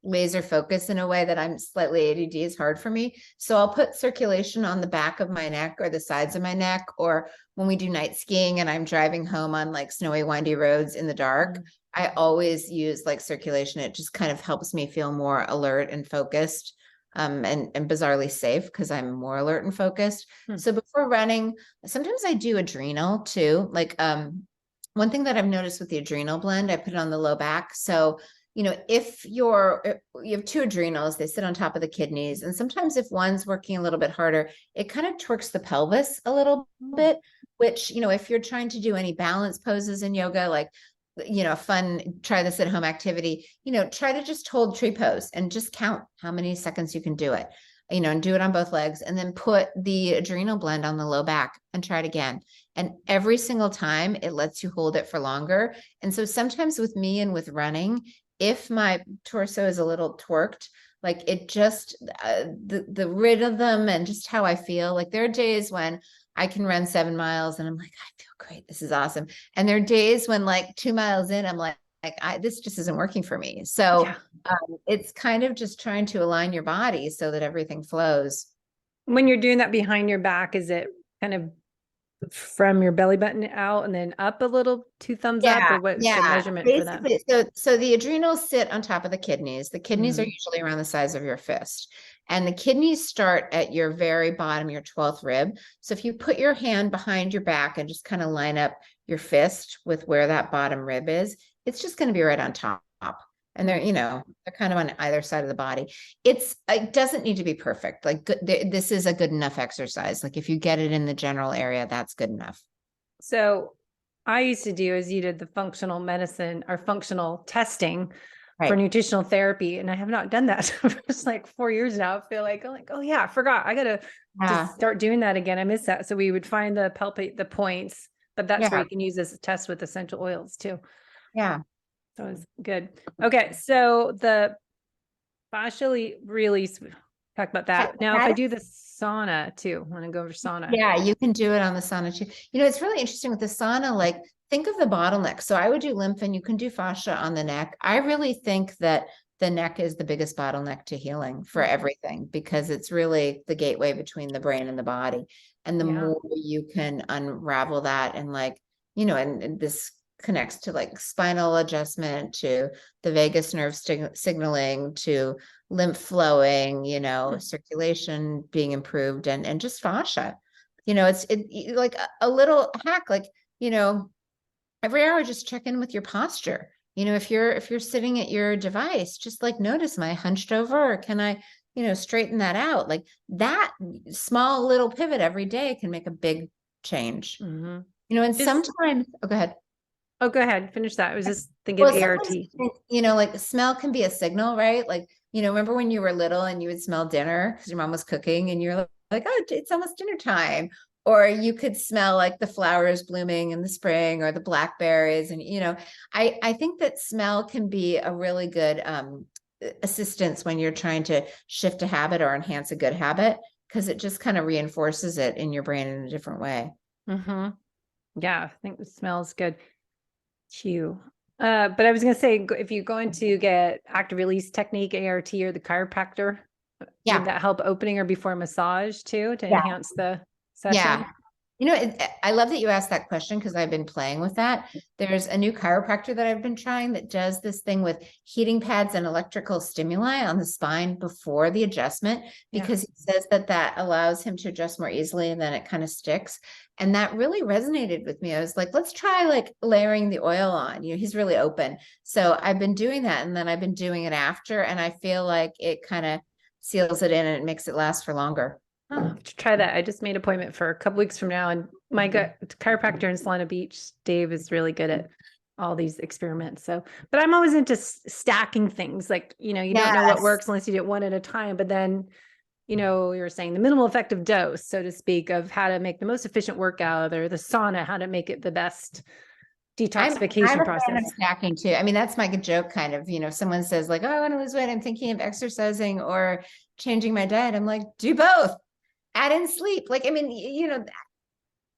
laser focus in a way that I'm slightly ADD is hard for me. So I'll put circulation on the back of my neck or the sides of my neck, or when we do night skiing and I'm driving home on like snowy, windy roads in the dark, I always use like circulation. It just kind of helps me feel more alert and focused. And bizarrely safe because I'm more alert and focused. So before running, sometimes I do adrenal too. Like one thing that I've noticed with the adrenal blend, I put it on the low back. So, if you have 2 adrenals, they sit on top of the kidneys. And sometimes if one's working a little bit harder, it kind of torques the pelvis a little bit, which, if you're trying to do any balance poses in yoga, like fun, try this at home activity, try to just hold tree pose and just count how many seconds you can do it, and do it on both legs, and then put the adrenal blend on the low back and try it again. And every single time it lets you hold it for longer. And so sometimes with me and with running, if my torso is a little twerked, like it just, the rhythm and just how I feel, like there are days when I can run 7 miles and I'm like, I feel great. This is awesome. And there are days when like 2 miles in, I'm like, this just isn't working for me. So it's kind of just trying to align your body so that everything flows.
When you're doing that behind your back, is it kind of from your belly button out and then up a little, 2 thumbs up, or what's the measurement for that?
So the adrenals sit on top of the kidneys. The kidneys are usually around the size of your fist, and the kidneys start at your very bottom, your 12th rib. So if you put your hand behind your back and just kind of line up your fist with where that bottom rib is, it's just going to be right on top. And they're, they're kind of on either side of the body. It doesn't need to be perfect. Like this is a good enough exercise. Like if you get it in the general area, that's good enough.
So I used to do is you did the functional medicine or functional testing for
Right.
nutritional therapy. And I have not done that for just like 4 years now. I feel like, I'm like, oh yeah, I forgot. I got to
Yeah.
just start doing that again. I miss that. So we would find the palpate the points, but that's where
Yeah.
you can use this test with essential oils too.
Yeah.
So it's good. Okay. So the fascially release, talk about that. Now, if I do the sauna too, want to go over sauna.
Yeah, you can do it on the sauna too. You know, it's really interesting with the sauna, like think of the bottleneck. So I would do lymph and you can do fascia on the neck. I really think that the neck is the biggest bottleneck to healing for everything because it's really the gateway between the brain and the body. And the more you can unravel that and like, you know, and this connects to like spinal adjustment, to the vagus nerve signaling, to lymph flowing, you know, circulation being improved, and just fascia. You know, it's like a little hack, like, you know, every hour just check in with your posture. You know, if you're sitting at your device, just like notice, am I hunched over or can I, you know, straighten that out? Like that small little pivot every day can make a big change.
Mm-hmm.
You know, and sometimes, oh, go ahead.
Oh, go ahead. Finish that. I was just thinking
Well,
ART.
you know, like smell can be a signal, right? Like, you know, remember when you were little and you would smell dinner because your mom was cooking and you're like, oh, it's almost dinner time. Or you could smell like the flowers blooming in the spring or the blackberries. And, you know, I think that smell can be a really good assistance when you're trying to shift a habit or enhance a good habit because it just kind of reinforces it in your brain in a different way.
Mm-hmm. Yeah, I think the smell is good. But I was going to say, if you're going to get active release technique, ART or the chiropractor, would that help opening or before massage too, to enhance the session?
Yeah. You know, I love that you asked that question because I've been playing with that. There's a new chiropractor that I've been trying that does this thing with heating pads and electrical stimuli on the spine before the adjustment, because he says that that allows him to adjust more easily and then it kind of sticks. And that really resonated with me. I was like, let's try like layering the oil on. You know, he's really open. So I've been doing that and then I've been doing it after, and I feel like it kind of seals it in and it makes it last for longer.
Oh, to try that. I just made an appointment for a couple weeks from now, and my chiropractor in Solana Beach, Dave, is really good at all these experiments. So, but I'm always into stacking things. Like, you know, you don't know what works unless you do it one at a time. But then, you know, you're saying the minimal effective dose, so to speak, of how to make the most efficient workout, or the sauna, how to make it the best detoxification process.
I'm stacking too. I mean, that's my joke kind of, you know, someone says like, oh, I want to lose weight. I'm thinking of exercising or changing my diet. I'm like, do both. Add in sleep. Like, I mean, you know,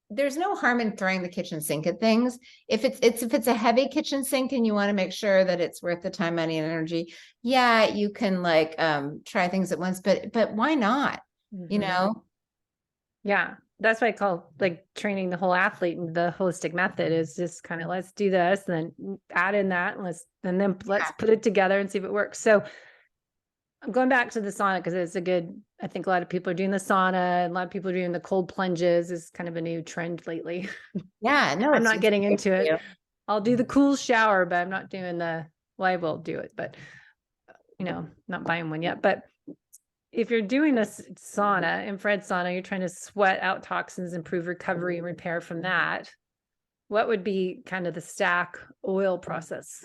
there's no harm in throwing the kitchen sink at things. If it's a heavy kitchen sink and you want to make sure that it's worth the time, money, and energy, yeah, you can like try things at once, but why not? You know?
Yeah. That's what I call like training the whole athlete. And the holistic method is just kind of, let's do this, and then add in that, and then let's put it together and see if it works. So I'm going back to the sauna because it's a good, I think a lot of people are doing the sauna, and a lot of people are doing the cold plunges is kind of a new trend lately.
Yeah, no,
I'm not getting into it. I'll do the cool shower, but I'm not doing well, I will do it, but you know, not buying one yet. But if you're doing a sauna, infrared sauna, you're trying to sweat out toxins, improve recovery and repair from that. What would be kind of the stack oil process?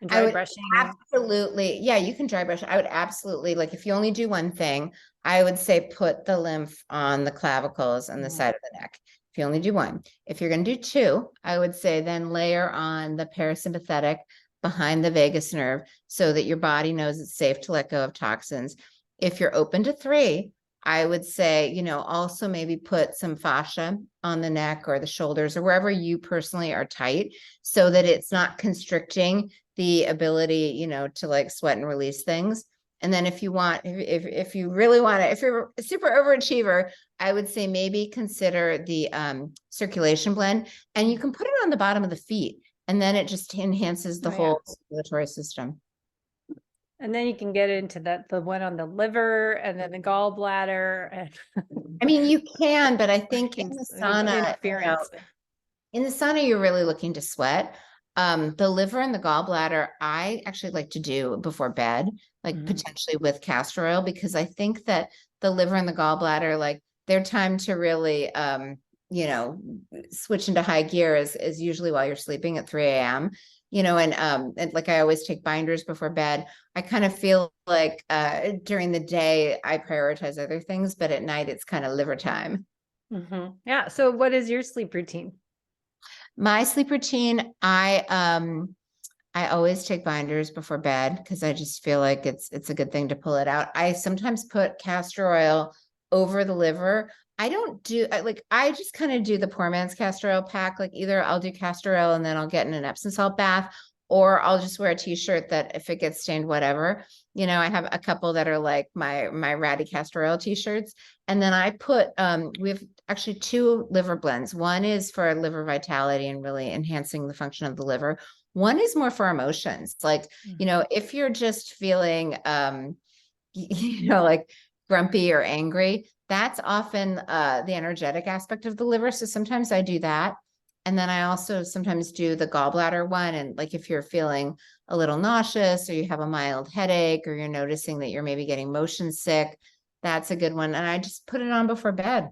And dry brushing?
Absolutely. Yeah, you can dry brush. I would absolutely, like, if you only do one thing, I would say put the lymph on the clavicles and the side of the neck. If you only do one. If you're going to do two, I would say then layer on the parasympathetic behind the vagus nerve so that your body knows it's safe to let go of toxins. If you're open to three, I would say, you know, also maybe put some fascia on the neck or the shoulders or wherever you personally are tight so that it's not constricting the ability, you know, to like sweat and release things. And then if you want, if you really want to, if you're a super overachiever, I would say maybe consider the circulation blend, and you can put it on the bottom of the feet, and then it just enhances the whole circulatory system.
And then you can get into the one on the liver and then the gallbladder. And
I mean, you can, but I think in the sauna, in the sauna, you're really looking to sweat. The liver and the gallbladder, I actually like to do before bed, like potentially with castor oil, because I think that the liver and the gallbladder, like, they're time to really, you know, switch into high gear is usually while you're sleeping at 3 a.m. And like I always take binders before bed. I kind of feel like during the day I prioritize other things, but at night it's kind of liver time.
Yeah. So what is your sleep routine?
My sleep routine, I always take binders before bed because I just feel like it's a good thing to pull it out. I sometimes put castor oil over the liver. I don't do I just kind of do the poor man's castor oil pack. Like either I'll do castor oil and then I'll get in an Epsom salt bath, or I'll just wear a t-shirt that if it gets stained, whatever. I have a couple that are like my ratty castor oil t-shirts. And then I put we have actually 2 liver blends. One is for liver vitality and really enhancing the function of the liver. One is more for emotions. Like, if you're just feeling, like grumpy or angry, that's often the energetic aspect of the liver. So sometimes I do that. And then I also sometimes do the gallbladder one. And like, if you're feeling a little nauseous or you have a mild headache or you're noticing that you're maybe getting motion sick, that's a good one. And I just put it on before bed.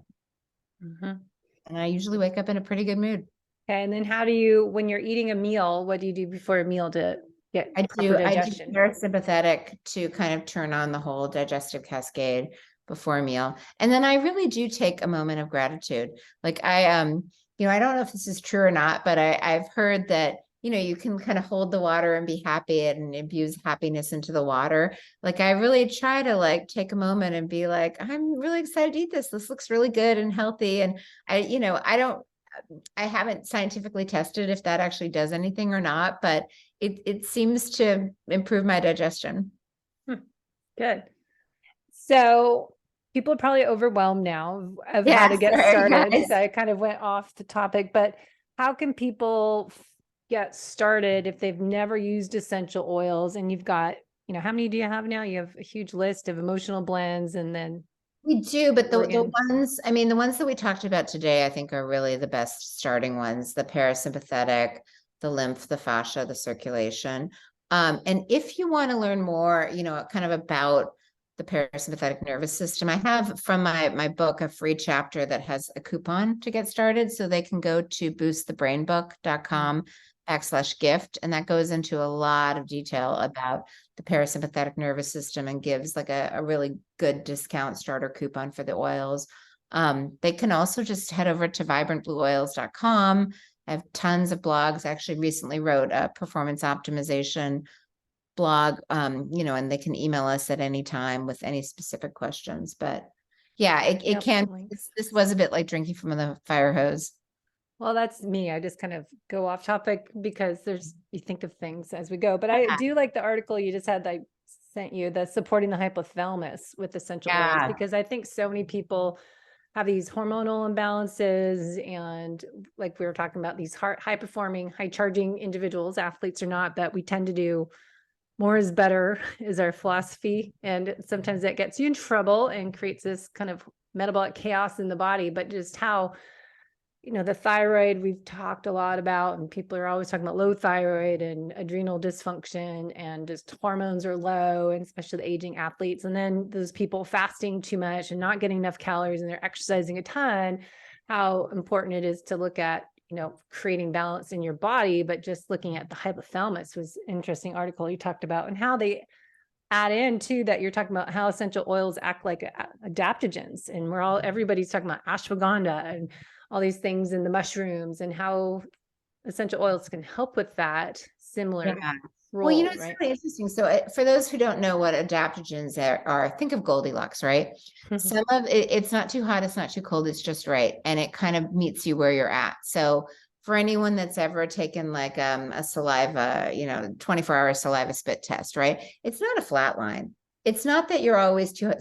And I usually wake up in a pretty good mood.
Okay. And then how do you, when you're eating a meal, what do you do before a meal to get proper digestion?
I do parasympathetic to kind of turn on the whole digestive cascade before a meal. And then I really do take a moment of gratitude. Like I don't know if this is true or not, but I've heard that, you can kind of hold the water and be happy and imbue happiness into the water. Like I really try to like take a moment and be like, I'm really excited to eat this. This looks really good and healthy. And I haven't scientifically tested if that actually does anything or not, but it seems to improve my digestion.
Good. So people are probably overwhelmed now of how to get started. Guys. So I kind of went off the topic, but how can people get started if they've never used essential oils? And you've got, how many do you have now? You have a huge list of emotional blends, and then
we do, but the ones that we talked about today, I think are really the best starting ones: the parasympathetic, the lymph, the fascia, the circulation. And if you want to learn more, kind of about the parasympathetic nervous system, I have from my book a free chapter that has a coupon to get started. So they can go to boostthebrainbook.com/gift. And that goes into a lot of detail about the parasympathetic nervous system and gives like a really good discount starter coupon for the oils. They can also just head over to vibrantblueoils.com. I have tons of blogs. I actually recently wrote a performance optimization blog, and they can email us at any time with any specific questions. But yeah, it can, this was a bit like drinking from the fire hose.
Well, that's me. I just kind of go off topic because you think of things as we go, but I do like the article you just had, I sent you, the supporting the hypothalamus with essential oils, because I think so many people have these hormonal imbalances, and like we were talking about, these high performing, high charging individuals, athletes or not, that we tend to do more is better is our philosophy. And sometimes that gets you in trouble and creates this kind of metabolic chaos in the body. But just how, the thyroid we've talked a lot about, and people are always talking about low thyroid and adrenal dysfunction, and just hormones are low, and especially the aging athletes. And then those people fasting too much and not getting enough calories, and they're exercising a ton, how important it is to look at, creating balance in your body. But just looking at the hypothalamus was an interesting article you talked about, and how they add in too, that you're talking about how essential oils act like adaptogens. And everybody's talking about ashwagandha and all these things in the mushrooms, and how essential oils can help with that similar role.
Well, it's really interesting. So for those who don't know what adaptogens are, think of Goldilocks, right? Some of it's not too hot, it's not too cold, it's just right. And it kind of meets you where you're at. So for anyone that's ever taken like a saliva, 24-hour saliva spit test, right? It's not a flat line. It's not that you're always too hot.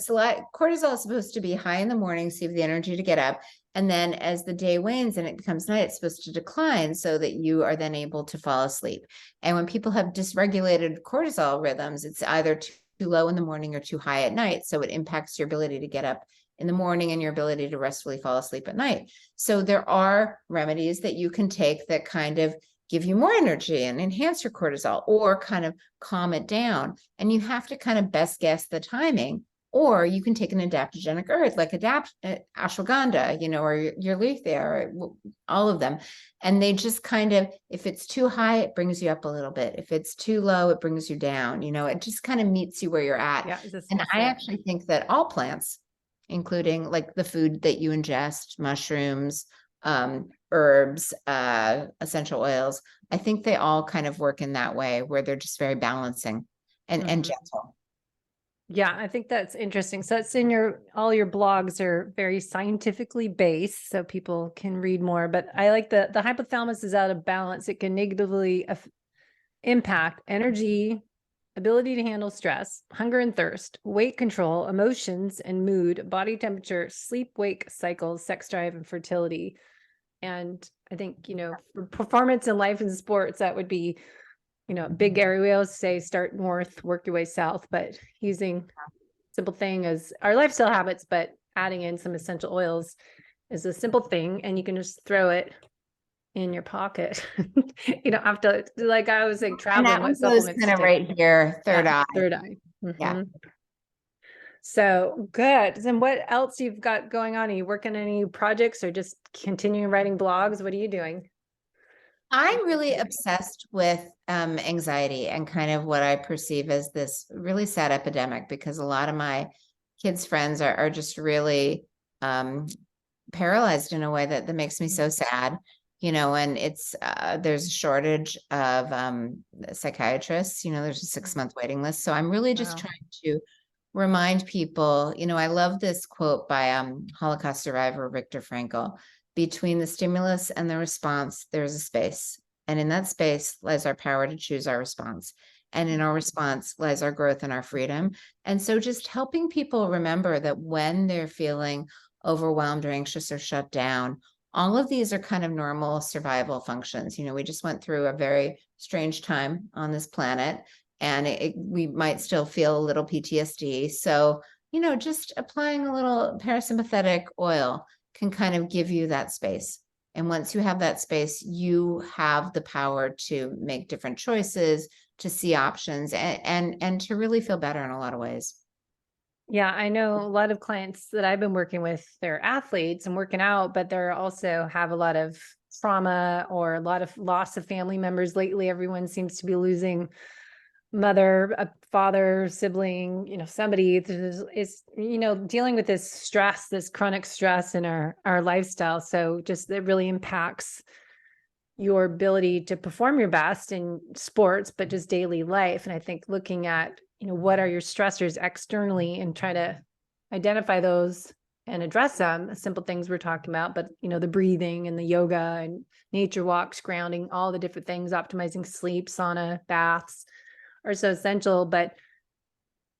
Cortisol is supposed to be high in the morning, so you have the energy to get up. And then as the day wanes and it becomes night, it's supposed to decline so that you are then able to fall asleep. And when people have dysregulated cortisol rhythms, it's either too low in the morning or too high at night. So it impacts your ability to get up in the morning and your ability to restfully fall asleep at night. So there are remedies that you can take that kind of give you more energy and enhance your cortisol, or kind of calm it down. And you have to kind of best guess the timing. Or you can take an adaptogenic herb like ashwagandha, you know, or your leaf there, or all of them. And they just kind of, if it's too high, it brings you up a little bit. If it's too low, it brings you down. You know, it just kind of meets you where you're at.
Yeah.
And I actually think that all plants, including like the food that you ingest, mushrooms, herbs, essential oils, I think they all kind of work in that way where they're just very balancing and gentle.
Yeah, I think that's interesting. So it's in all your blogs are very scientifically based, so people can read more. But I like the hypothalamus is out of balance. It can negatively impact energy, ability to handle stress, hunger and thirst, weight control, emotions and mood, body temperature, sleep wake cycles, sex drive, and fertility. And I think, you know, for performance in life and sports, that would be, you know, big area. We always say start north, work your way south, but using simple thing as our lifestyle habits, but adding in some essential oils is a simple thing. And you can just throw it in your pocket. You don't have to, like I was like traveling, what supplements
kind of right here, third eye.
Third eye.
Yeah.
So good. And what else you've got going on? Are you working on any projects or just continuing writing blogs? What are you doing?
I'm really obsessed with anxiety and kind of what I perceive as this really sad epidemic, because a lot of my kids' friends are just really paralyzed in a way that makes me so sad, you know, and it's there's a shortage of psychiatrists, you know, there's a 6-month waiting list. So I'm really just trying to remind people, you know, I love this quote by Holocaust survivor Viktor Frankl: between the stimulus and the response, there's a space. And in that space lies our power to choose our response. And in our response lies our growth and our freedom. And so just helping people remember that when they're feeling overwhelmed or anxious or shut down, all of these are kind of normal survival functions. You know, we just went through a very strange time on this planet, and we might still feel a little PTSD. So, you know, just applying a little parasympathetic oil can kind of give you that space. And once you have that space, you have the power to make different choices, to see options, and to really feel better in a lot of ways.
Yeah, I know a lot of clients that I've been working with, they're athletes and working out, but they're also have a lot of trauma or a lot of loss of family members. Lately, everyone seems to be losing mother, a father, sibling, you know, somebody is, you know, dealing with this stress, this chronic stress in our lifestyle. So just it really impacts your ability to perform your best in sports, but just daily life. And I think looking at, you know, what are your stressors externally and try to identify those and address them, simple things we're talking about, but, you know, the breathing and the yoga and nature walks, grounding, all the different things, optimizing sleep, sauna, baths are so essential. But,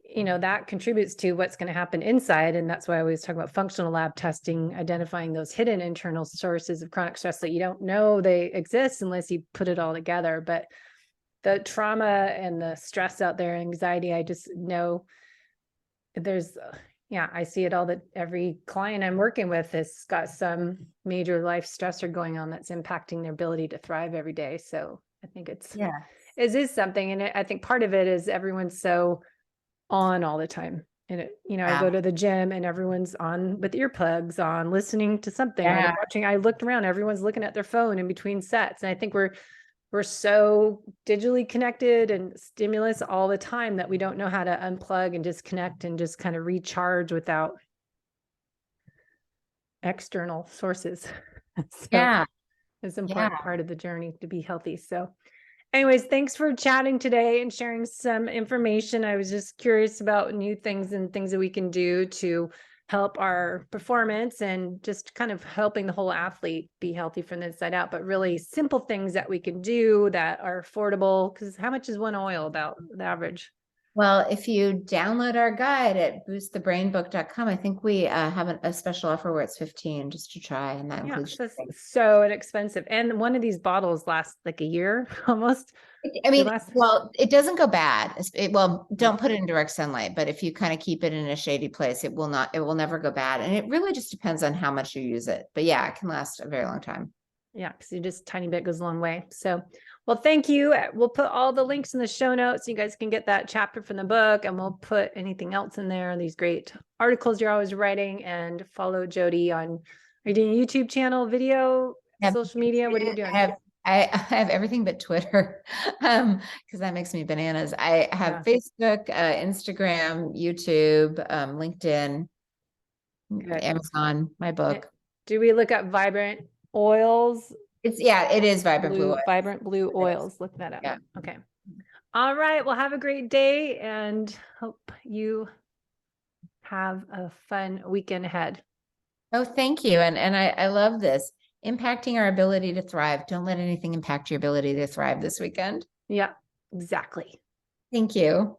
you know, that contributes to what's going to happen inside. And that's why I always talk about functional lab testing, identifying those hidden internal sources of chronic stress that you don't know they exist unless you put it all together. But the trauma and the stress out there, anxiety, I just know there's, yeah, I see it all, that every client I'm working with has got some major life stressor going on that's impacting their ability to thrive every day. So I think it is something. And I think part of it is everyone's so on all the time. And you know, I go to the gym and everyone's on with earplugs on, listening to something, or watching. I looked around, everyone's looking at their phone in between sets. And I think we're so digitally connected and stimulus all the time that we don't know how to unplug and disconnect and just kind of recharge without external sources. So it's an important part of the journey to be healthy. So anyways, thanks for chatting today and sharing some information. I was just curious about new things and things that we can do to help our performance and just kind of helping the whole athlete be healthy from the inside out, but really simple things that we can do that are affordable. Because how much is one oil, about the average?
Well, if you download our guide at boostthebrainbook.com, I think we have a special offer where it's 15 just to try, and that includes
so inexpensive. And one of these bottles lasts like a year almost.
I mean, well, it doesn't go bad. Well, don't put it in direct sunlight, but if you kind of keep it in a shady place, it will never go bad. And it really just depends on how much you use it. But yeah, it can last a very long time.
Yeah, because you just tiny bit goes a long way. So, well, thank you. We'll put all the links in the show notes. You guys can get that chapter from the book, and we'll put anything else in there. These great articles you're always writing, and follow Jodi on. Are you doing a YouTube channel, video, social media? What are you doing?
I have everything but Twitter, because that makes me bananas. I have Facebook, Instagram, YouTube, LinkedIn, Amazon, my book.
Do we look up vibrant oils?
It is vibrant blue oils.
Vibrant blue oils. Look that up. Yeah. Okay. All right. Well, have a great day and hope you have a fun weekend ahead.
Oh, thank you. And I love this. Impacting our ability to thrive. Don't let anything impact your ability to thrive this weekend.
Yeah, exactly.
Thank you.